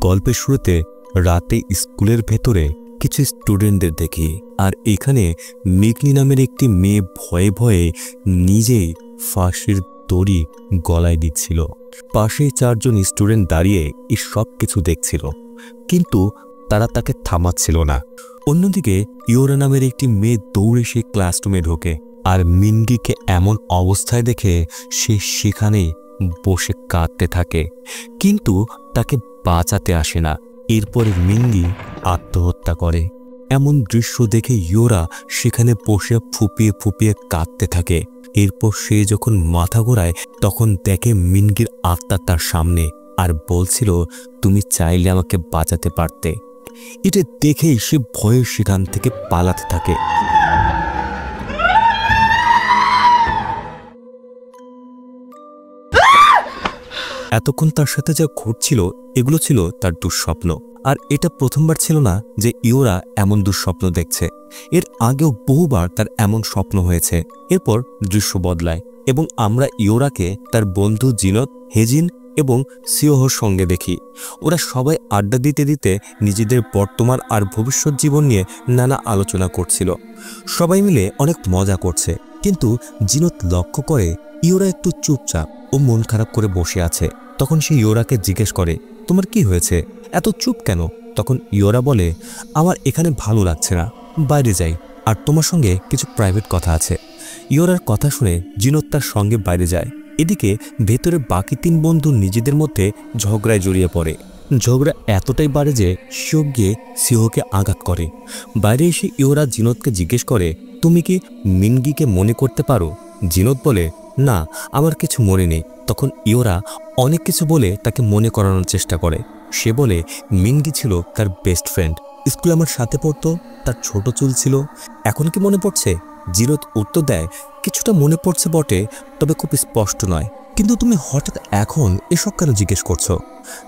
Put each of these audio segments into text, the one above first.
গল্পের শুরুতে রাতে স্কুলের ভেতরে কিছু স্টুডেন্টদের দেখি, আর এখানে মেঘলি নামের একটি মেয়ে ভয়ে ভয়ে নিজেই ফাঁসির দড়ি গলায় দিচ্ছিল। পাশে 4 জন স্টুডেন্ট দাঁড়িয়ে এই সব কিছু দেখছিল, কিন্তু তারা তাকে থামাচ্ছিল না। অন্যদিকে ইয়োরা নামের একটি মেয়ে দৌড়ে সে ক্লাসরুমে ঢোকে, আর মিনগিকে এমন অবস্থায় দেখে সে সেখানেই বসে কাঁদতে থাকে, কিন্তু তাকে বাঁচাতে আসে না। এরপরে মিনগি আত্মহত্যা করে। এমন দৃশ্য দেখে ইয়োরা সেখানে বসে ফুপিয়ে ফুপিয়ে কাঁদতে থাকে। এরপর সে যখন মাথা ঘোরায় তখন দেখে মিনগির আত্মা তার সামনে, আর বলছিল, তুমি চাইলে আমাকে বাঁচাতে পারতে। এটা দেখেই সে ভয়ে সেখান থেকে পালাতে থাকে। এতক্ষণ তার সাথে যা ঘটছিল এগুলো ছিল তার দুঃস্বপ্ন, আর এটা প্রথমবার ছিল না যে ইয়োরা এমন দুঃস্বপ্ন দেখছে। এর আগেও বহুবার তার এমন স্বপ্ন হয়েছে। এরপর দৃশ্য বদলায় এবং আমরা ইয়োরাকে তার বন্ধু জিনত, হেজিন এবং সিওহোর সঙ্গে দেখি। ওরা সবাই আড্ডা দিতে দিতে নিজেদের বর্তমান আর ভবিষ্যৎ জীবন নিয়ে নানা আলোচনা করছিল। সবাই মিলে অনেক মজা করছে, কিন্তু জিনত লক্ষ্য করে ইয়োরা একটু চুপচাপ ও মন খারাপ করে বসে আছে। তখন সে ইয়োরাকে জিজ্ঞেস করে, তোমার কি হয়েছে, এত চুপ কেন? তখন ইয়োরা বলে, আমার এখানে ভালো লাগছে না, বাইরে যাই, আর তোমার সঙ্গে কিছু প্রাইভেট কথা আছে। ইয়োরার কথা শুনে জিনত তার সঙ্গে বাইরে যায়। এদিকে ভেতরে বাকি 3 বন্ধু নিজেদের মধ্যে ঝগড়ায় জড়িয়ে পড়ে। ঝগড়া এতটাই বাড়ে যে শিওক গিয়ে সিওহোকে আঘাত করে। বাইরে এসে ইয়োরা জিনতকে জিজ্ঞেস করে, তুমি কি মিনগিকে মনে করতে পারো? জিনত বলে, না, আমার কিছু মনে নেই। তখন ইয়োরা অনেক কিছু বলে তাকে মনে করানোর চেষ্টা করে। সে বলে, মিনগি ছিল তার বেস্ট ফ্রেন্ড, স্কুলে আমার সাথে পড়তো, তার ছোট চুল ছিল। এখন কি মনে পড়ছে? জিনত উত্তর দেয়, কিছুটা মনে পড়ছে বটে, তবে খুব স্পষ্ট নয়। কিন্তু তুমি হঠাৎ এখন এসব কেন জিজ্ঞেস করছো?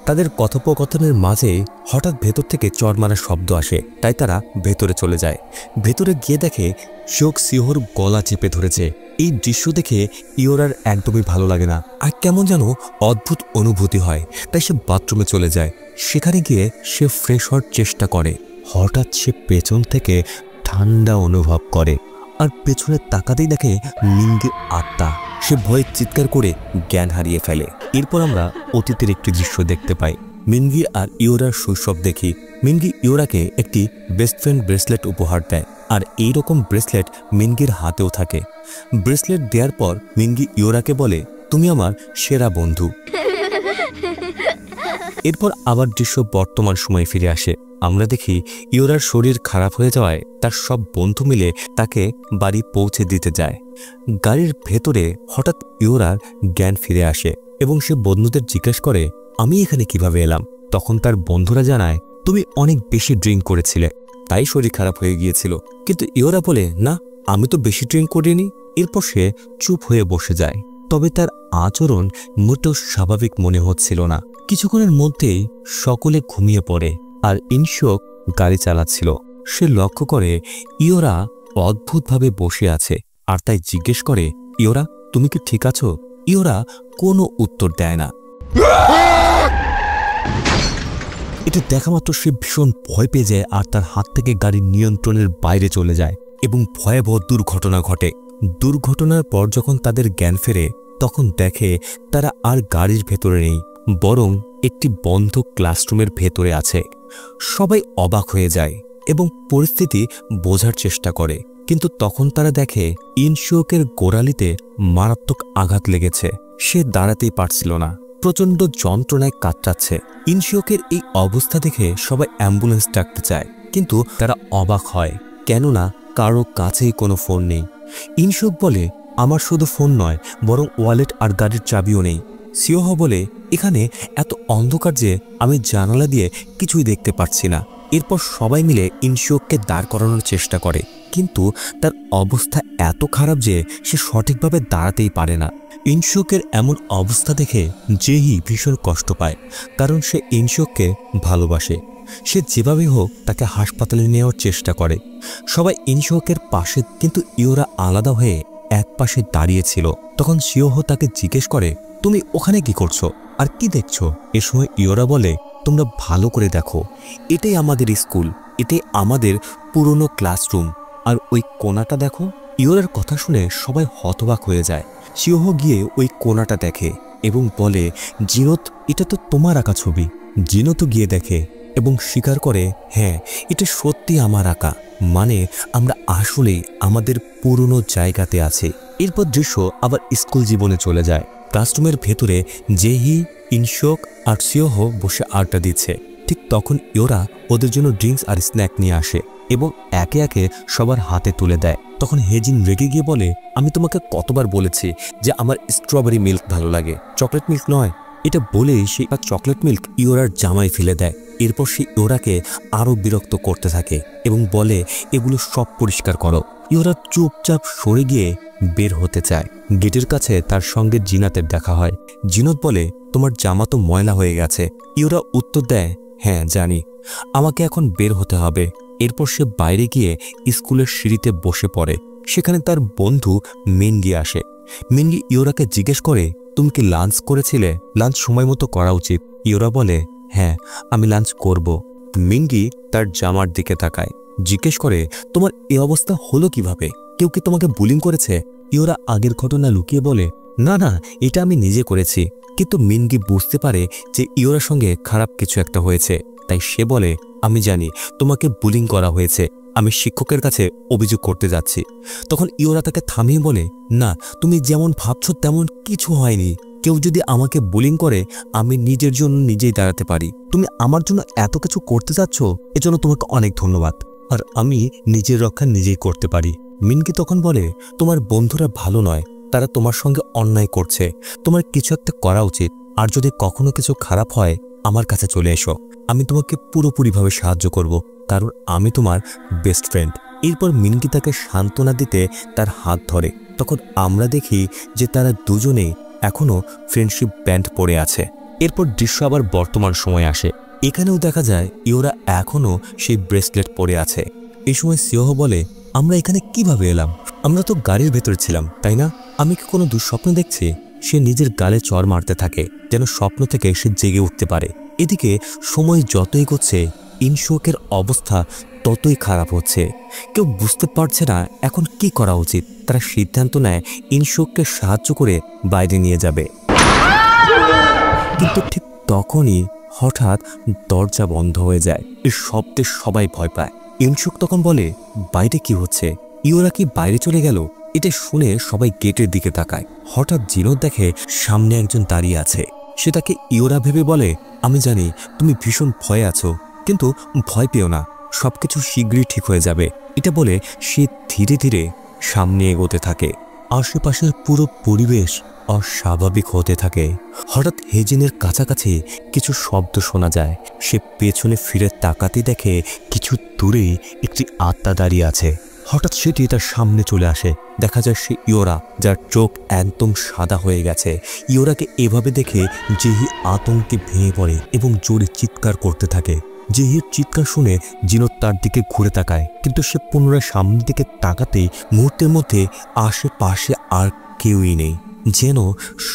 তাদের কথোপকথনের মাঝে হঠাৎ ভেতর থেকে চড় মারার শব্দ আসে, তাই তারা ভেতরে চলে যায়। ভেতরে গিয়ে দেখে শিওক সিওহোর গলা চেপে ধরেছে। এই দৃশ্য দেখে ইয়োরার একদমই ভালো লাগে না, আর কেমন যেন অদ্ভুত অনুভূতি হয়। তাই সে বাথরুমে চলে যায়। সেখানে গিয়ে সে ফ্রেশ হওয়ার চেষ্টা করে। হঠাৎ সে পেছন থেকে ঠান্ডা অনুভব করে, আর পেছনে তাকাতেই দেখে মিনগির আত্মা। সে ভয়ে চিৎকার করে জ্ঞান হারিয়ে ফেলে। এরপর আমরা অতীতের একটি দৃশ্য দেখতে পাই। মিনগি আর ইয়োরার শৈশব দেখি। মিনগি ইয়োরাকে একটি বেস্ট ফ্রেন্ড ব্রেসলেট উপহার দেয়, আর এই রকম ব্রেসলেট মিনগির হাতেও থাকে। ব্রেসলেট দেওয়ার পর মিনগি ইয়োরাকে বলে, তুমি আমার সেরা বন্ধু। এরপর আবার দৃশ্য বর্তমান সময়ে ফিরে আসে। আমরা দেখি ইয়োরার শরীর খারাপ হয়ে যাওয়ায় তার সব বন্ধু মিলে তাকে বাড়ি পৌঁছে দিতে যায়। গাড়ির ভেতরে হঠাৎ ইয়োরার জ্ঞান ফিরে আসে এবং সে বন্ধুদের জিজ্ঞেস করে, আমি এখানে কিভাবে এলাম? তখন তার বন্ধুরা জানায়, তুমি অনেক বেশি ড্রিঙ্ক করেছিলে, তাই শরীর খারাপ হয়ে গিয়েছিল। কিন্তু ইয়োরা বলে, না, আমি তো বেশি ড্রিঙ্ক করিনি। এরপর সে চুপ হয়ে বসে যায়। তবে তার আচরণ মোটেও স্বাভাবিক মনে হচ্ছিল না। কিছুক্ষণের মধ্যেই সকলে ঘুমিয়ে পড়ে, আর ইনশিওক গাড়ি চালাচ্ছিল। সে লক্ষ্য করে ইয়োরা অদ্ভুতভাবে বসে আছে, আর তাই জিজ্ঞেস করে, ইয়োরা, তুমি কি ঠিক আছো? ইয়োরা কোনো উত্তর দেয় না। এটা দেখা মাত্র সে ভীষণ ভয় পেয়ে যায়, আর তার হাত থেকে গাড়ির নিয়ন্ত্রণের বাইরে চলে যায় এবং ভয়াবহ দুর্ঘটনা ঘটে। দুর্ঘটনার পর যখন তাদের জ্ঞান ফেরে তখন দেখে তারা আর গাড়ির ভেতরে নেই, বরং একটি বন্ধ ক্লাসরুমের ভেতরে আছে। সবাই অবাক হয়ে যায় এবং পরিস্থিতি বোঝার চেষ্টা করে, কিন্তু তখন তারা দেখে ইনশিওকের গোড়ালিতে মারাত্মক আঘাত লেগেছে। সে দাঁড়াতেই পারছিল না, প্রচণ্ড যন্ত্রণায় কাতরাচ্ছে। ইনশিওকের এই অবস্থা দেখে সবাই অ্যাম্বুলেন্স ডাকতে চায়, কিন্তু তারা অবাক হয়, কেননা কারো কাছেই কোনো ফোন নেই। ইনশিওক বলে, আমার শুধু ফোন নয়, বরং ওয়ালেট আর গাড়ির চাবিও নেই। সিওহো বলে, এখানে এত অন্ধকার যে আমি জানালা দিয়ে কিছুই দেখতে পাচ্ছি না। এরপর সবাই মিলে ইনশিওককে দাঁড় করানোর চেষ্টা করে, কিন্তু তার অবস্থা এত খারাপ যে সে সঠিকভাবে দাঁড়াতেই পারে না। ইনশিওকের এমন অবস্থা দেখে জেহি ভীষণ কষ্ট পায়, কারণ সে ইনশিওককে ভালোবাসে। সে যেভাবে হোক তাকে হাসপাতালে নেওয়ার চেষ্টা করে। সবাই ইনশিওকের পাশে, কিন্তু ইয়োরা আলাদা হয়ে এক পাশে দাঁড়িয়েছিল। তখন সিওহো তাকে জিজ্ঞেস করে, তুমি ওখানে কি করছো আর কি দেখছো? এ সময় ইওরা বলে, তোমরা ভালো করে দেখো, এটাই আমাদের স্কুল, এটাই আমাদের পুরনো ক্লাসরুম, আর ওই কোণাটা দেখো। ইওরার কথা শুনে সবাই হতবাক হয়ে যায়। সিওহ গিয়ে ওই কোণাটা দেখে এবং বলে, জিনত, এটা তো তোমার আঁকা ছবি। জিনতও গিয়ে দেখে এবং স্বীকার করে, হ্যাঁ, এটা সত্যি আমার আঁকা, মানে আমরা আসলেই আমাদের পুরনো জায়গাতে আছি। এরপর দৃশ্য আবার স্কুল জীবনে চলে যায়। ক্লাসরুমের ভেতরে জেহি, ইনশোক আর সিওহ বসে আড্ডা দিচ্ছে। ঠিক তখন ইওরা ওদের জন্য ড্রিঙ্কস আর স্ন্যাক নিয়ে আসে এবং একে একে সবার হাতে তুলে দেয়। তখন হেজিন রেগে গিয়ে বলে, আমি তোমাকে কতবার বলেছি যে আমার স্ট্রবেরি মিল্ক ভালো লাগে, চকলেট মিল্ক নয়। এটা বলেই সে চকলেট মিল্ক ইওরার জামায় ফেলে দেয়। এরপর সে ইওরাকে আরও বিরক্ত করতে থাকে এবং বলে, এগুলো সব পরিষ্কার করো। ইওরা চুপচাপ সরে গিয়ে বের হতে চায়। গেটের কাছে তার সঙ্গে জিনাতের দেখা হয়। জিনত বলে, তোমার জামা তো ময়লা হয়ে গেছে। ইওরা উত্তর দেয়, হ্যাঁ জানি, আমাকে এখন বের হতে হবে। এরপর সে বাইরে গিয়ে স্কুলের সিঁড়িতে বসে পড়ে। সেখানে তার বন্ধু মিনগি আসে। মিনগি ইওরাকে জিজ্ঞেস করে, তুমি কি লাঞ্চ করেছিলে? লাঞ্চ সময় মতো করা উচিত। ইওরা বলে, হ্যাঁ, আমি লাঞ্চ করব। মিনগি তার জামার দিকে তাকায়, জিজ্ঞেস করে, তোমার এই অবস্থা হলো কিভাবে? কেউ কি তোমাকে বুলিং করেছে? ইওরা আগের ঘটনা লুকিয়ে বলে, না না, এটা আমি নিজে করেছি। কিন্তু মিনগি বুঝতে পারে যে ইওরার সঙ্গে খারাপ কিছু একটা হয়েছে, তাই সে বলে, আমি জানি তোমাকে বুলিং করা হয়েছে, আমি শিক্ষকের কাছে অভিযোগ করতে যাচ্ছি। তখন ইওরা তাকে থামিয়ে বলে, না, তুমি যেমন ভাবছো তেমন কিছু হয়নি। কেউ যদি আমাকে বুলিং করে, আমি নিজের জন্য নিজেই দাঁড়াতে পারি। তুমি আমার জন্য এত কিছু করতে যাচ্ছ, এজন্য তোমাকে অনেক ধন্যবাদ। আর আমি নিজের রক্ষা নিজেই করতে পারি। মিনকি তখন বলে, তোমার বন্ধুরা ভালো নয়, তারা তোমার সঙ্গে অন্যায় করছে, তোমার কিছু একটা করা উচিত। আর যদি কখনো কিছু খারাপ হয়, আমার কাছে চলে এসো, আমি তোমাকে পুরোপুরিভাবে সাহায্য করব, কারণ আমি তোমার বেস্ট ফ্রেন্ড। এরপর মিনকি তাকে সান্ত্বনা দিতে তার হাত ধরে। তখন আমরা দেখি যে তারা দুজনেই এখনও ফ্রেন্ডশিপ ব্যান্ড পরে আছে। এরপর দৃশ্য আবার বর্তমান সময় আসে। এখানেও দেখা যায় ইওরা এখনও সেই ব্রেসলেট পরে আছে। এই সময় সিওহ বলে, আমরা এখানে কিভাবে এলাম? আমরা তো গাড়ির ভেতরে ছিলাম, তাই না? আমি কি কোনো দুঃস্বপ্ন দেখছি? সে নিজের গালে চড় মারতে থাকে যেন স্বপ্ন থেকে সে জেগে উঠতে পারে। এদিকে সময় যত এগোচ্ছে, ইনশোকের অবস্থা ততই খারাপ হচ্ছে। কেউ বুঝতে পারছে না এখন কি করা উচিত। তারা সিদ্ধান্ত নেয় ইনশোককে সাহায্য করে বাইরে নিয়ে যাবে। কিন্তু ঠিক তখনই হঠাৎ দরজা বন্ধ হয়ে যায়। এই শব্দে সবাই ভয় পায়। ইনশোক তখন বলে, বাইরে কি হচ্ছে? ইওরা কি বাইরে চলে গেল? এটা শুনে সবাই গেটের দিকে তাকায়। হঠাৎ জিনত দেখে সামনে একজন দাঁড়িয়ে আছে। সে তাকে ইওরা ভেবে বলে, আমি জানি তুমি ভীষণ ভয়ে আছো, কিন্তু ভয় পেও না, সবকিছু শীঘ্রই ঠিক হয়ে যাবে। এটা বলে সে ধীরে ধীরে সামনে এগোতে থাকে। আশেপাশের পুরো পরিবেশ অস্বাভাবিক হতে থাকে। হঠাৎ হেজিনের কাছাকাছি কিছু শব্দ শোনা যায়। সে পেছনে ফিরে তাকাতে দেখে কিছু দূরেই একটি আত্মা দাঁড়িয়ে আছে। হঠাৎ সেটি তার সামনে চলে আসে। দেখা যায় সে ইওরা, যার চোখ একদম সাদা হয়ে গেছে। ইওরাকে এভাবে দেখে জেহি আতঙ্কে ভেঙে পড়ে এবং জোরে চিৎকার করতে থাকে। জেহির চিৎকার শুনে জিনত তার দিকে ঘুরে তাকায়, কিন্তু সে পুনরায় সামনের দিকে তাকাতেই মুহূর্তের মধ্যে আশেপাশে আর কেউই নেই, যেন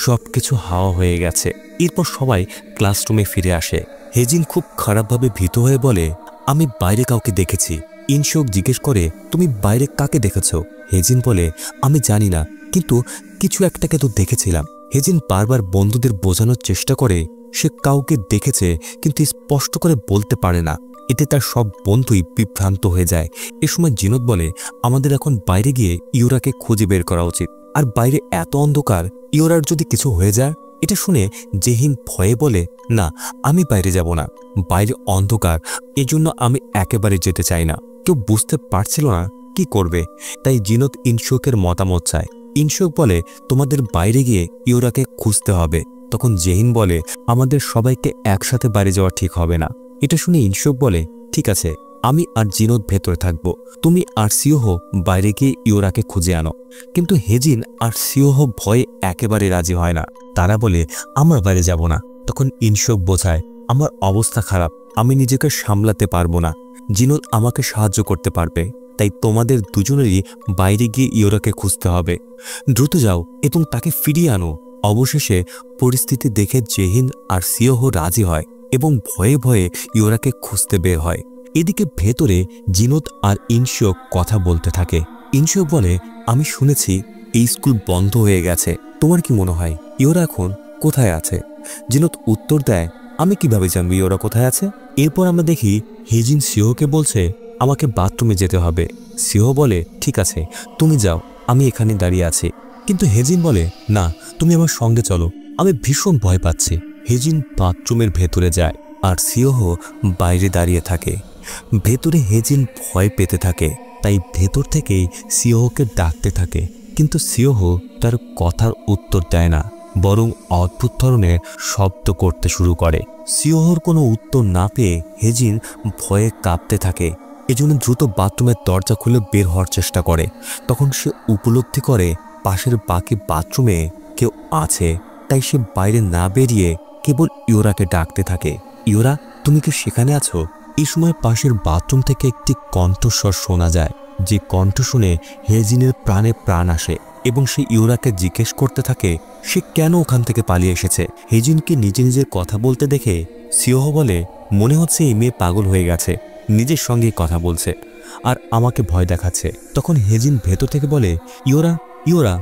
সবকিছু হাওয়া হয়ে গেছে। এরপর সবাই ক্লাসরুমে ফিরে আসে। হেজিন খুব খারাপভাবে ভীত হয়ে বলে, আমি বাইরে কাউকে দেখেছি। ইনশোক জিজ্ঞেস করে, তুমি বাইরে কাকে দেখেছ? হেজিন বলে, আমি জানি না, কিন্তু কিছু একটাকে তো দেখেছিলাম। হেজিন বারবার বন্ধুদের বোঝানোর চেষ্টা করে সে কাউকে দেখেছে, কিন্তু স্পষ্ট করে বলতে পারে না। এতে তার সব বন্ধুই বিভ্রান্ত হয়ে যায়। এ সময় জিনত বলে, আমাদের এখন বাইরে গিয়ে ইওরাকে খুঁজে বের করা উচিত। আর বাইরে এত অন্ধকার, ইওরার যদি কিছু হয়ে যায়। এটা শুনে জেহিন ভয়ে বলে, না, আমি বাইরে যাব না, বাইরে অন্ধকার, এজন্য আমি একেবারে যেতে চাই না। কেউ বুঝতে পারছিল না কি করবে, তাই জিনত ইনশোকের মতামত চায়। ইনশোক বলে, তোমাদের বাইরে গিয়ে ইওরাকে খুঁজতে হবে। তখন জেহিন বলে, আমাদের সবাইকে একসাথে বাইরে যাওয়া ঠিক হবে না। এটা শুনে ইনশোক বলে, ঠিক আছে, আমি আর জিনত ভেতরে থাকবো, তুমি আর সিওহ বাইরে গিয়ে ইওরাকে খুঁজে আনো। কিন্তু হেজিন আর সিওহ ভয়ে একেবারে রাজি হয় না। তারা বলে, আমরা বাইরে যাব না। তখন ইনশোক বোঝায়, আমার অবস্থা খারাপ, আমি নিজেকে সামলাতে পারবো না, জিনত আমাকে সাহায্য করতে পারবে, তাই তোমাদের দুজনেরই বাইরে গিয়ে ইওরাকে খুঁজতে হবে। দ্রুত যাও এবং তাকে ফিরিয়ে আনো। অবশেষে পরিস্থিতি দেখে জেহিন আর সিওহো রাজি হয় এবং ভয়ে ভয়ে ইওরাকে খুঁজতে বের হয়। এদিকে ভেতরে জিনত আর ইনশিওক কথা বলতে থাকে। ইনশিওক বলে, আমি শুনেছি এই স্কুল বন্ধ হয়ে গেছে, তোমার কি মনে হয় ইওরা এখন কোথায় আছে? জিনত উত্তর দেয়, আমি কিভাবে জানবো ইওরা কোথায় আছে? এরপর আমরা দেখি হেজিন সিওহোকে বলছে, আমাকে বাথরুমে যেতে হবে। সিওহো বলে, ঠিক আছে তুমি যাও, আমি এখানে দাঁড়িয়ে আছি। কিন্তু হেজিন বলে, না তুমি আমার সঙ্গে চলো, আমি ভীষণ ভয় পাচ্ছি। হেজিন বাথরুমের ভেতরে যায় আর সিওহো বাইরে দাঁড়িয়ে থাকে। ভেতরে হেজিন ভয় পেতে থাকে, তাই ভেতর থেকেই সিওহোকে ডাকতে থাকে, কিন্তু সিওহো তার কথার উত্তর দেয় না, বরং অদ্ভুত ধরনের শব্দ করতে শুরু করে। সিওহোর কোনো উত্তর না পেয়ে হেজিন ভয়ে কাঁপতে থাকে। এজন্য দ্রুত বাথরুমের দরজা খুলে বের হওয়ার চেষ্টা করে। তখন সে উপলব্ধি করে পাশের বাকি বাথরুমে কেউ আছে, তাই সে বাইরে না বেরিয়ে কেবল ইওরাকে ডাকতে থাকে, ইওরা তুমি কি সেখানে আছো? এই সময় পাশের বাথরুম থেকে একটি কণ্ঠস্বর শোনা যায়, যে কণ্ঠ শুনে হেজিনের প্রাণে প্রাণ আসে এবং সে ইওরাকে জিজ্ঞেস করতে থাকে সে কেন ওখান থেকে পালিয়ে এসেছে। হেজিনকে নিজে নিজের কথা বলতে দেখে সিওহো বলে, মনে হচ্ছে এই মেয়ে পাগল হয়ে গেছে, নিজের সঙ্গে কথা বলছে আর আমাকে ভয় দেখাচ্ছে। তখন হেজিন ভেতর থেকে বলে, ইওরা ইওরা,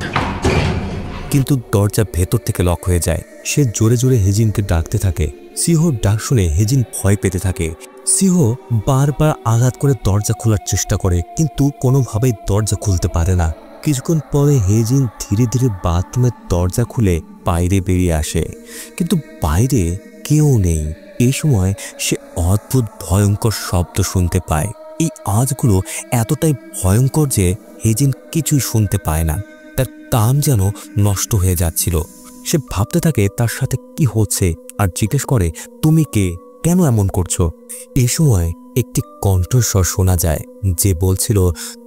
কিন্তু দরজা ভেতর থেকে লক হয়ে যায়। সে জোরে জোরে হেজিনকে ডাকতে থাকে। সিওহোর ডাক শুনে হেজিন ভয় পেতে থাকে। সিওহো বারবার আঘাত করে দরজা খোলার চেষ্টা করে, কিন্তু কোনোভাবেই দরজা খুলতে পারে না। কিছুক্ষণ পরে হেজিন ধীরে ধীরে বাথরুমের দরজা খুলে বাইরে বেরিয়ে আসে, কিন্তু বাইরে কেউ নেই। এই সময় সে অদ্ভুত ভয়ঙ্কর শব্দ শুনতে পায়। এই আওয়াজগুলো এতটাই ভয়ঙ্কর যে হেজিন কিছুই শুনতে পায় না, তার কান যেন নষ্ট হয়ে যাচ্ছিল। সে ভাবতে থাকে তার সাথে কি হচ্ছে আর জিজ্ঞেস করে, তুমি কে, কেন এমন করছো? এই সময় একটি কণ্ঠস্বর শোনা যায় যে বলছিল,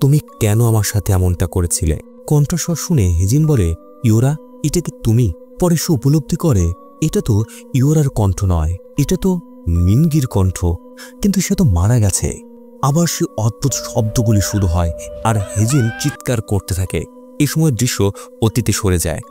তুমি কেন আমার সাথে এমনটা করেছিলে? কণ্ঠস্বর শুনে হেজিন বলে, ইওরা এটা কি তুমি? পরে সে উপলব্ধি করে এটা তো ইওরার কণ্ঠ নয়, এটা তো মিনগির কণ্ঠ, কিন্তু সে তো মারা গেছে। আবার সে অদ্ভুত শব্দগুলি শুরু হয় আর হেজিন চিৎকার করতে থাকে। এই সময় দৃশ্য অতীতে সরে যায়।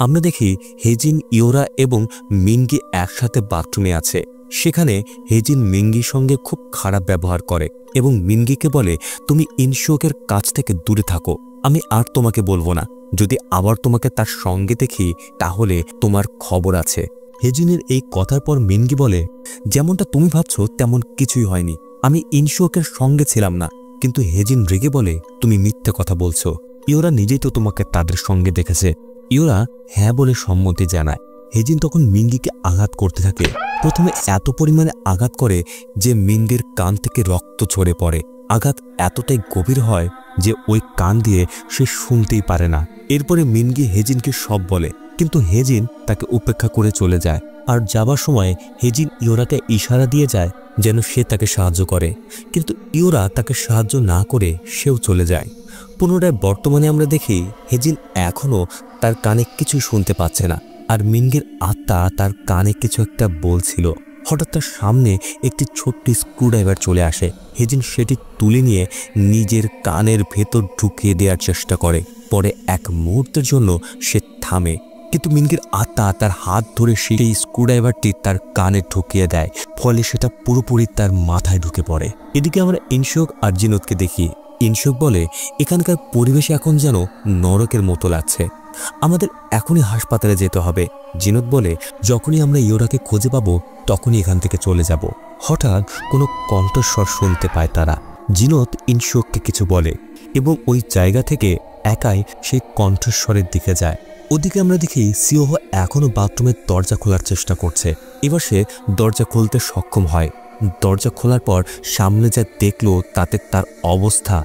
আমরা দেখি হেজিন, ইওরা এবং মিনগি একসাথে বাথরুমে আছে। সেখানে হেজিন মিনগির সঙ্গে খুব খারাপ ব্যবহার করে এবং মিনগিকে বলে, তুমি ইনশিওকের কাছ থেকে দূরে থাকো, আমি আর তোমাকে বলবো না, যদি আবার তোমাকে তার সঙ্গে দেখি তাহলে তোমার খবর আছে। হেজিনের এই কথার পর মিনগি বলে, যেমনটা তুমি ভাবছো তেমন কিছুই হয়নি, আমি ইনশিওকের সঙ্গে ছিলাম না। কিন্তু হেজিন রেগে বলে, তুমি মিথ্যে কথা বলছো, ইওরা নিজেই তো তোমাকে তাদের সঙ্গে দেখেছে। ইওরা হ্যাঁ বলে সম্মতি জানায়। হেজিন তখন মিনগিকে আঘাত করতে থাকে। প্রথমে এত পরিমাণে আঘাত করে যে মিনগির কান থেকে রক্ত ঝরে পড়ে। আঘাত এতটাই গভীর হয় যে ওই কান দিয়ে সে শুনতেই পারে না। এরপরে মিনগি হেজিনকে সব বলে, কিন্তু হেজিন তাকে উপেক্ষা করে চলে যায়। আর যাবার সময় হেজিন ইওরাকে ইশারা দিয়ে যায় যেন সে তাকে সাহায্য করে, কিন্তু ইওরা তাকে সাহায্য না করে সেও চলে যায়। পুনরায় বর্তমানে আমরা দেখি হেজিন এখনও তার কানে কিছুই শুনতে পাচ্ছে না, আর মিনগির আত্মা তার কানে কিছু একটা বলছিল। হঠাৎ তার সামনে একটি ছোট্ট স্ক্রুড্রাইভার চলে আসে। হেজিন সেটি তুলে নিয়ে নিজের কানের ভেতর ঢুকিয়ে দেওয়ার চেষ্টা করে। পরে এক মুহূর্তের জন্য সে থামে, কিন্তু মিনগির আত্মা তার হাত ধরে সেই স্ক্রুড্রাইভারটি তার কানে ঢুকিয়ে দেয়, ফলে সেটা পুরোপুরি তার মাথায় ঢুকে পড়ে। এদিকে আমরা ইনশিওক আর জিনতকে দেখি। ইনশিওক বলে, এখানকার পরিবেশ এখন যেন নরকের মতো লাগছে, আমাদের এখনই হাসপাতালে যেতে হবে। জিনত বলে, যখনই আমরা ইওরাকে খুঁজে পাবো তখনই এখান থেকে চলে যাব। হঠাৎ কোনো কণ্ঠস্বর শুনতে পায় তারা। জিনত ইনশিওককে কিছু বলে এবং ওই জায়গা থেকে একাই সেই কণ্ঠস্বরের দিকে যায়। ওদিকে আমরা দেখি সিওহো এখনও বাথরুমের দরজা খোলার চেষ্টা করছে। এবার সে দরজা খুলতে সক্ষম হয়। দরজা খোলার পর সামনে যা দেখলো তাতে তার অবস্থা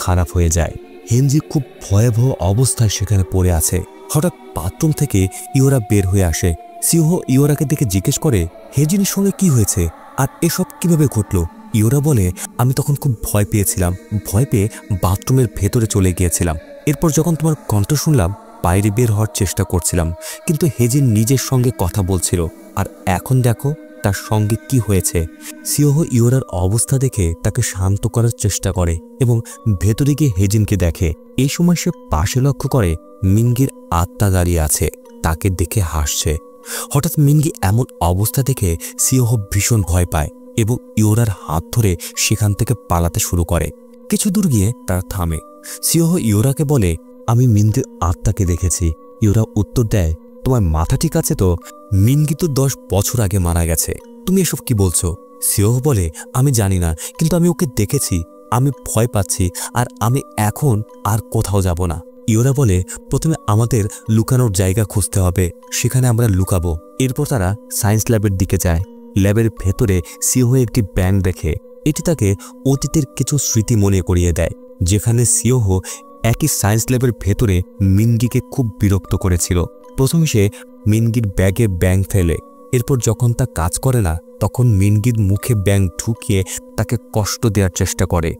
খারাপ হয়ে যায়। হেনজি খুব ভয়াবহ অবস্থায় সেখানে পড়ে আছে। হঠাৎ বাথরুম থেকে ইওরা বের হয়ে আসে। সিওহো ইওরাকে দেখে জিজ্ঞেস করে, হেজিনের সঙ্গে কি হয়েছে আর এসব কিভাবে ঘটলো? ইওরা বলে, আমি তখন খুব ভয় পেয়েছিলাম, ভয় পেয়ে বাথরুমের ভেতরে চলে গিয়েছিলাম। এরপর যখন তোমার কণ্ঠ শুনলাম বাইরে বের হওয়ার চেষ্টা করছিলাম, কিন্তু হেজিন নিজের সঙ্গে কথা বলছিল, আর এখন দেখো তার সঙ্গে কি হয়েছে। সিওহো ইওরার অবস্থা দেখে তাকে শান্ত করার চেষ্টা করে এবং ভেতরে গিয়ে হেজিনকে দেখে। এই সময় সে পাশে লক্ষ্য করে মিনগির আত্মা দাঁড়িয়ে আছে। তাকে দেখে হাসছে। হঠাৎ মিনগি এমন অবস্থা দেখে সিওহো ভীষণ ভয় পায় এবং ইওরার হাত ধরে সেখান থেকে পালাতে শুরু করে। কিছু দূর গিয়ে তারা থামে। সিওহো ইওরাকে বলে, আমি মিনগির আত্মাকে দেখেছি। ইওরা উত্তর দেয়, তোমার মাথা ঠিক আছে তো? মিনগি তো 10 বছর আগে মারা গেছে, তুমি এসব কি বলছো? সিওহো বলে, আমি জানি না, কিন্তু আমি ওকে দেখেছি। আমি ভয় পাচ্ছি আর আমি এখন আর কোথাও যাব না। ইওরা বলে, প্রথমে আমাদের লুকানোর জায়গা খুঁজতে হবে, সেখানে আমরা লুকাবো। এরপর তারা সায়েন্স ল্যাবের দিকে যায়। ল্যাবের ভেতরে সিওহো একটি ব্যাঙ দেখে। এটি তাকে অতীতের কিছু স্মৃতি মনে করিয়ে দেয়, যেখানে সিওহো একই সায়েন্স ল্যাবের ভেতরে মিনগিকে খুব বিরক্ত করেছিল। প্রথমে সে মিনগির ব্যাগে ব্যাঙ ফেলে। এরপর যখন তা কাজ করে না, তখন মিনগির মুখে ব্যাঙ ঢুকিয়ে তাকে কষ্ট দেওয়ার চেষ্টা করে।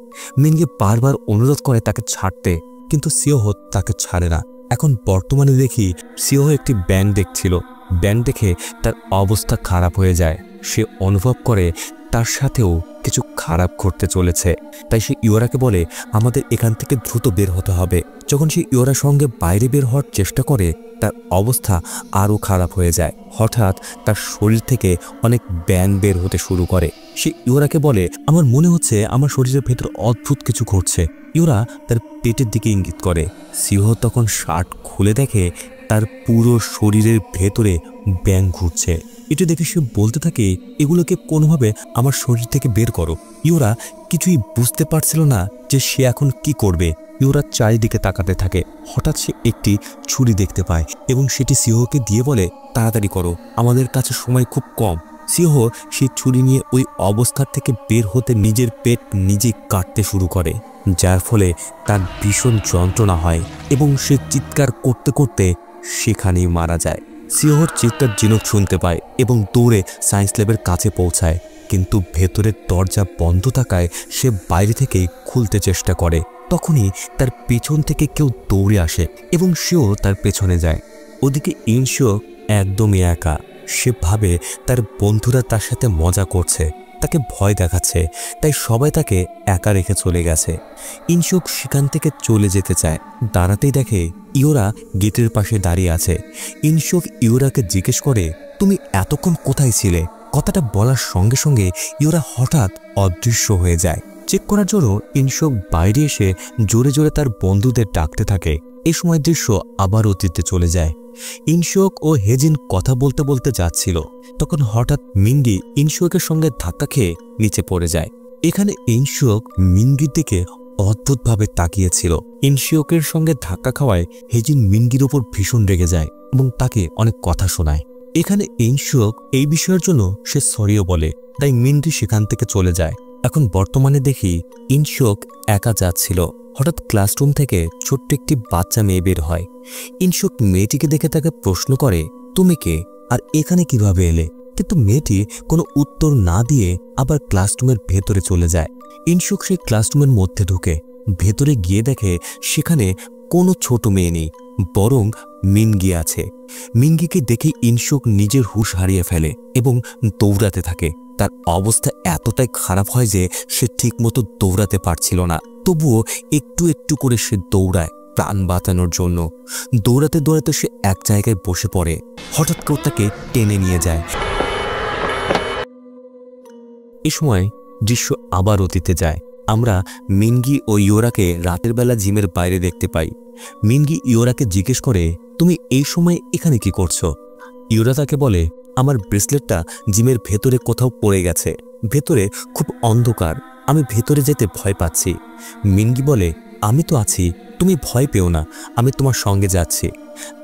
মিনগি বারবার অনুরোধ করে তাকে ছাড়তে, কিন্তু সিওহো তাকে ছাড়ে না। এখন বর্তমানে দেখি সিওহো একটি ব্যাঙ দেখছিল। ব্যাঙ দেখে তার অবস্থা খারাপ হয়ে যায়। সে অনুভব করে তার সাথেও কিছু খারাপ ঘটতে চলেছে। তাই সে ইওরাকে বলে, আমাদের এখান থেকে দ্রুত বের হতে হবে। যখন সে ইওরার সঙ্গে বাইরে বের হওয়ার চেষ্টা করে, তার অবস্থা আরও খারাপ হয়ে যায়। হঠাৎ তার শরীর থেকে অনেক ব্যাঙ বের হতে শুরু করে। সে ইওরাকে বলে, আমার মনে হচ্ছে আমার শরীরের ভেতর অদ্ভুত কিছু ঘটছে। ইওরা তার পেটের দিকে ইঙ্গিত করে। সিওহো তখন শার্ট খুলে দেখে তার পুরো শরীরের ভেতরে ব্যাঙ ঘুরছে। এটা দেখে সে বলতে থাকে, এগুলোকে কোনোভাবে আমার শরীর থেকে বের করো। ইওরা কিছুই বুঝতে পারছিল না যে সে এখন কি করবে। ইওরা চারিদিকে তাকাতে থাকে। হঠাৎ সে একটি ছুরি দেখতে পায় এবং সেটি সিওহোকে দিয়ে বলে, তাড়াতাড়ি করো, আমাদের কাছে সময় খুব কম। সিওহো সেই ছুরি নিয়ে ওই অবস্থার থেকে বের হতে নিজের পেট নিজেই কাটতে শুরু করে, যার ফলে তার ভীষণ যন্ত্রণা হয় এবং সে চিৎকার করতে করতে সেখানেই মারা যায়। সিওহোর চিৎকার জিনক শুনতে পায় এবং দৌড়ে সায়েন্স ল্যাবের কাছে পৌঁছায়, কিন্তু ভেতরের দরজা বন্ধ থাকায় সে বাইরে থেকেই খুলতে চেষ্টা করে। তখনই তার পেছন থেকে কেউ দৌড়ে আসে এবং সেও তার পেছনে যায়। ওদিকে ইনশিওক একদমই একা। সে ভাবে তার বন্ধুরা তার সাথে মজা করছে, তাকে ভয় দেখাচ্ছে, তাই সবাই তাকে একা রেখে চলে গেছে। ইনশিওক সেখান থেকে চলে যেতে চায়। দাঁড়াতেই দেখে ইওরা গেটের পাশে দাঁড়িয়ে আছে। ইনশিওক ইওরাকে জিজ্ঞেস করে, তুমি এতক্ষণ কোথায় ছিলে? কথাটা বলার সঙ্গে সঙ্গে ইওরা হঠাৎ অদৃশ্য হয়ে যায়। চেক করার জন্য ইনশিওক বাইরে এসে জোরে জোরে তার বন্ধুদের ডাকতে থাকে। এই সময় দৃশ্য আবার অতীতে চলে যায়। ইনশিওক ও হেজিন কথা বলতে বলতে যাচ্ছিল। তখন হঠাৎ মিনগি ইনশিওকের সঙ্গে ধাক্কা খেয়ে নিচে পড়ে যায়। এখানে ইনশিওক মিনগির দিকে অদ্ভুতভাবে তাকিয়েছিল। ইনশিওকের সঙ্গে ধাক্কা খাওয়ায় হেজিন মিনগির ওপর ভীষণ রেগে যায় এবং তাকে অনেক কথা শোনায়। এখানে ইনশিওক এই বিষয়ের জন্য সে সরিও বলে, তাই মিনগি সেখান থেকে চলে যায়। এখন বর্তমানে দেখি ইনশিওক একা যাচ্ছিল। হঠাৎ ক্লাসরুম থেকে ছোট্ট একটি বাচ্চা মেয়ে বের হয়। ইনশিওক মেয়েটিকে দেখে তাকে প্রশ্ন করে, তুমি কে আর এখানে কিভাবে এলে? কিন্তু মেয়েটি কোনো উত্তর না দিয়ে আবার ক্লাসরুমের ভেতরে চলে যায়। ইনশিওক সেই ক্লাসরুমের মধ্যে ঢুকে ভেতরে গিয়ে দেখে সেখানে কোনো ছোট মেয়ে নেই, বরং মিনগি আছে। মিনগিকে দেখে ইনশিওক নিজের হুঁশ হারিয়ে ফেলে এবং দৌড়াতে থাকে। তার অবস্থা এতটাই খারাপ হয় যে সে ঠিকমতো দৌড়াতে পারছিল না। তবুও একটু একটু করে সে দৌড়ায় প্রাণ বাঁচানোর জন্য। দৌড়াতে দৌড়াতে সে এক জায়গায় বসে পড়ে। হঠাৎ করে তাকে টেনে নিয়ে যায়। এ সময় দৃশ্য আবার অতীতে যায়। আমরা মিনগি ও ইওরাকে রাতের বেলা জিমের বাইরে দেখতে পাই। মিনগি ইওরাকে জিজ্ঞেস করে, তুমি এই সময় এখানে কি করছো? ইওরা তাকে বলে, আমার ব্রেসলেটটা জিমের ভেতরে কোথাও পড়ে গেছে। ভেতরে খুব অন্ধকার, আমি ভেতরে যেতে ভয় পাচ্ছি। মিনগি বলে, আমি তো আছি, তুমি ভয় পেও না, আমি তোমার সঙ্গে যাচ্ছি।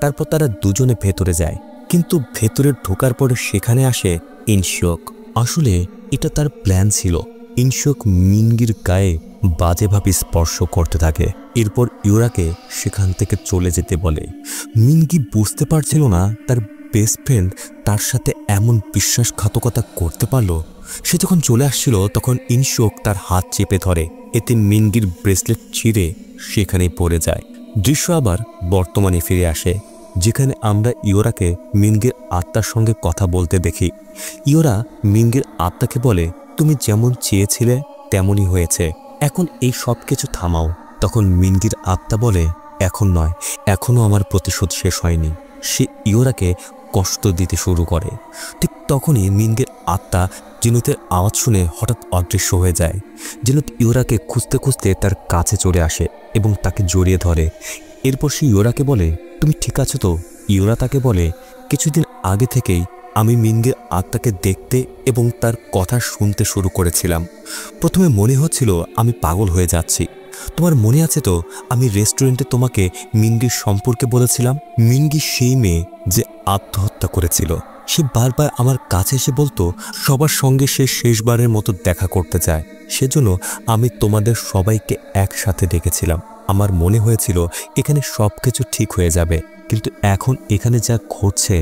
তারপর তারা দুজনে ভেতরে যায়, কিন্তু ভেতরে ঢোকার পরে সেখানে আসে ইনশিওক। আসলে এটা তার প্ল্যান ছিল। ইনশিওক মিনগির গায়ে বাজেভাবে স্পর্শ করতে থাকে। এরপর ইওরাকে সেখান থেকে চলে যেতে বলে। মিনগি বুঝতে পারছিল না তার বেস্ট ফ্রেন্ড তার সাথে এমন বিশ্বাসঘাতকতা করতে পারল। সে যখন চলে আসছিল তখন ইনশিওক তার হাত চেপে ধরে। এতে মিনগির ব্রেসলেট ছিঁড়ে সেখানেই পড়ে যায়। দৃশ্য আবার বর্তমানে ফিরে আসে, যেখানে আমরা ইওরাকে মিনগির আত্মার সঙ্গে কথা বলতে দেখি। ইওরা মিনগির আত্মাকে বলে, তুমি যেমন চেয়েছিলে তেমনই হয়েছে, এখন এই সব কিছু থামাও। তখন মিনগির আত্মা বলে, এখন নয়, এখনও আমার প্রতিশোধ শেষ হয়নি। সে ইওরাকে কষ্ট দিতে শুরু করে। ঠিক তখনই মিনগের আত্মা জিনুতের আওয়াজ শুনে হঠাৎ অদৃশ্য হয়ে যায়। জিনুত ইওরাকে খুঁজতে খুঁজতে তার কাছে চলে আসে এবং তাকে জড়িয়ে ধরে। এরপর সে ইওরাকে বলে, তুমি ঠিক আছো তো? ইওরা তাকে বলে, কিছুদিন আগে থেকেই আমি মিনগের আত্মাকে দেখতে এবং তার কথা শুনতে শুরু করেছিলাম। প্রথমে মনে হচ্ছিল আমি পাগল হয়ে যাচ্ছি। তোমার মনে আছে তো আমি রেস্টুরেন্টে তোমাকে মিনগির সম্পর্কে বলেছিলাম? মিনগি সেই মেয়ে যে আত্মহত্যা করেছিল। সে বারবার আমার কাছে এসে বলতো সবার সঙ্গে সে শেষবারের মতো দেখা করতে চায়। সেজন্য আমি তোমাদের সবাইকে একসাথে ডেকেছিলাম। আমার মনে হয়েছিল এখানে সব কিছু ঠিক হয়ে যাবে, কিন্তু এখন এখানে যা ঘটছে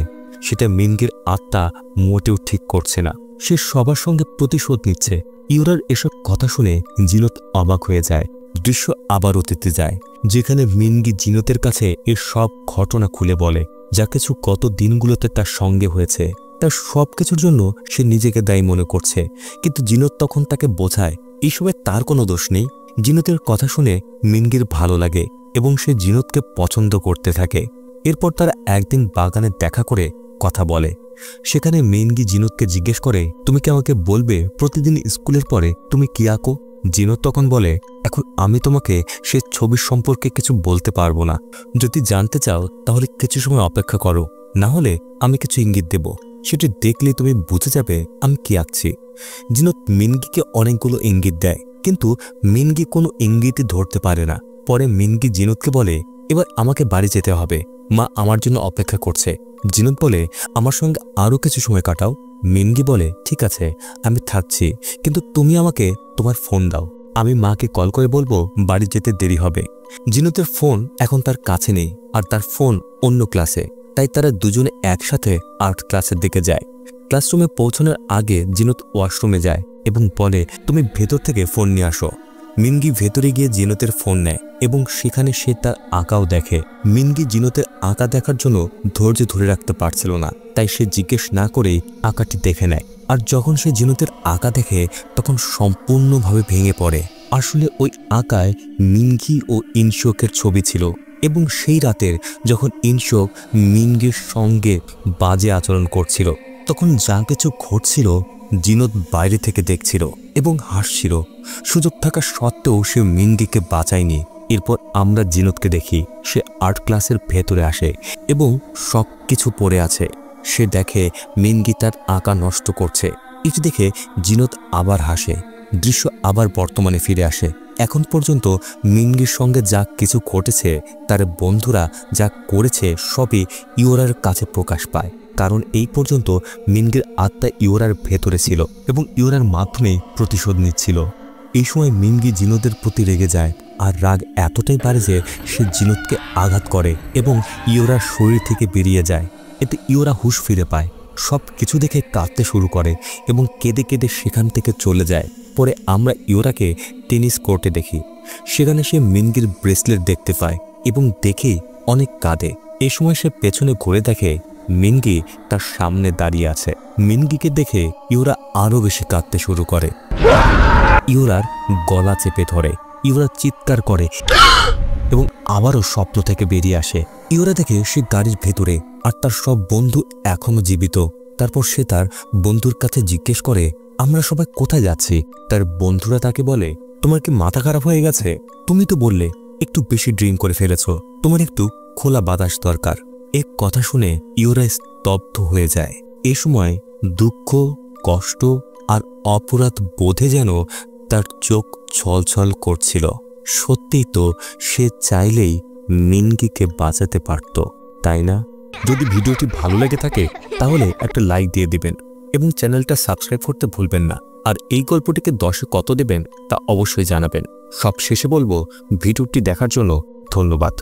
সেটা মিনগির আত্মা মোটেও ঠিক করছে না। সে সবার সঙ্গে প্রতিশোধ নিচ্ছে। ইওরার এসব কথা শুনে জিনত অবাক হয়ে যায়। দৃশ্য আবার অতীতে যায়, যেখানে মিনগি জিনতের কাছে এর সব ঘটনা খুলে বলে, যা কিছু গত দিনগুলোতে তার সঙ্গে হয়েছে। তার সব কিছুর জন্য সে নিজেকে দায়ী মনে করছে, কিন্তু জিনত তখন তাকে বোঝায় এইসবে তার কোনো দোষ নেই। জিনতের কথা শুনে মিনগির ভালো লাগে এবং সে জিনতকে পছন্দ করতে থাকে। এরপর তারা একদিন বাগানে দেখা করে কথা বলে। সেখানে মিনগি জিনতকে জিজ্ঞেস করে, তুমি কি আমাকে বলবে প্রতিদিন স্কুলের পরে তুমি কি আঁকো? জিনত তখন বলে, এখন আমি তোমাকে সে ছবির সম্পর্কে কিছু বলতে পারবো না। যদি জানতে চাও তাহলে কিছু সময় অপেক্ষা করো, না হলে আমি কিছু ইঙ্গিত দেব। সেটি দেখলে তুমি বুঝে যাবে আমি কি আঁকছি। জিনত মিনগিকে অনেকগুলো ইঙ্গিত দেয়, কিন্তু মিনগি কোনো ইঙ্গিতই ধরতে পারে না। পরে মিনগি জিনতকে বলে, এবার আমাকে বাড়ি যেতে হবে, মা আমার জন্য অপেক্ষা করছে। জিনত বলে, আমার সঙ্গে আরও কিছু সময় কাটাও। মিনগি বলে, ঠিক আছে আমি থাকছি, কিন্তু তুমি আমাকে তোমার ফোন দাও, আমি মাকে কল করে বলবো বাড়ি যেতে দেরি হবে। জিনতের ফোন এখন তার কাছে নেই, আর তার ফোন অন্য ক্লাসে। তাই তারা দুজনে একসাথে আর্ট ক্লাসের দিকে যায়। ক্লাসরুমে পৌঁছানোর আগে জিনত ওয়াশরুমে যায় এবং বলে, তুমি ভেতর থেকে ফোন নিয়ে আসো। মিনগি ভেতরে গিয়ে জিনতের ফোন নেয় এবং সেখানে সে তার আঁকাও দেখে। মিনগি জিনতের আঁকা দেখার জন্য ধৈর্য ধরে রাখতে পারছিল না, তাই সে জিজ্ঞেস না করেই আঁকাটি দেখে নেয়। আর যখন সে জিনতের আঁকা দেখে তখন সম্পূর্ণভাবে ভেঙে পড়ে। আসলে ওই আঁকায় মিনগি ও ইনশোকের ছবি ছিল, এবং সেই রাতের যখন ইনশোক মিনগির সঙ্গে বাজে আচরণ করছিল, তখন যা কিছু ঘটছিল জিনত বাইরে থেকে দেখছিল এবং হাসছিল। সুযোগ থাকা সত্ত্বেও সে মিনগিকে বাঁচায়নি। এরপর আমরা জিনতকে দেখি সে আর্ট ক্লাসের ভেতরে আসে এবং সব কিছু পড়ে আছে। সে দেখে মিনগি তার আঁকা নষ্ট করছে। এটি দেখে জিনত আবার হাসে। দৃশ্য আবার বর্তমানে ফিরে আসে। এখন পর্যন্ত মিনগির সঙ্গে যা কিছু ঘটেছে, তার বন্ধুরা যা করেছে সবই ইওরার কাছে প্রকাশ পায়, কারণ এই পর্যন্ত মিনগির আত্মা ইওরার ভেতরে ছিল এবং ইওরার মাধ্যমে প্রতিশোধ নিচ্ছিল। এই সময় মিনগি জিনতের প্রতি রেগে যায়, আর রাগ এতটাই বাড়ে যে সে জিনতকে আঘাত করে এবং ইওরার শরীর থেকে বেরিয়ে যায়। এতে ইওরা হুঁশ ফিরে পায়, সব কিছু দেখে কাঁদতে শুরু করে এবং কেঁদে কেঁদে সেখান থেকে চলে যায়। পরে আমরা ইওরাকে টেনিস কোর্টে দেখি। সেখানে সে মিনগির ব্রেসলেট দেখতে পায় এবং দেখে অনেক কাঁদে। এই সময় সে পেছনে ঘুরে দেখে মিনগি তার সামনে দাঁড়িয়ে আছে। মিনগিকে দেখে ইওরা আরও বেশি কাঁদতে শুরু করে। ইওরার গলা চেপে ধরে। ইওরা চিৎকার করে এবং আবারও স্বপ্ন থেকে বেরিয়ে আসে। ইওরা দেখে সে গাড়ির ভেতরে, আর তার সব বন্ধু এখনো জীবিত। তারপর সে তার বন্ধুর কাছে জিজ্ঞেস করে, আমরা সবাই কোথায় যাচ্ছি? তার বন্ধুরা তাকে বলে, তোমার কি মাথা খারাপ হয়ে গেছে? তুমি তো বললে একটু বেশি ড্রিঙ্ক করে ফেলেছ, তোমার একটু খোলা বাতাস দরকার। এক কথা শুনে ইওরা স্তব্ধ হয়ে যায়। এ সময় দুঃখ, কষ্ট আর অপরাধ বোধে যেন তার চোখ ছলছল করছিল। সত্যিই তো সে চাইলেই মিনগিকে বাঁচাতে পারত, তাই না? যদি ভিডিওটি ভালো লেগে থাকে তাহলে একটা লাইক দিয়ে দিবেন এবং চ্যানেলটা সাবস্ক্রাইব করতে ভুলবেন না। আর এই গল্পটিকে 10-এ কত দেবেন তা অবশ্যই জানাবেন। সব শেষে বলবো, ভিডিওটি দেখার জন্য ধন্যবাদ।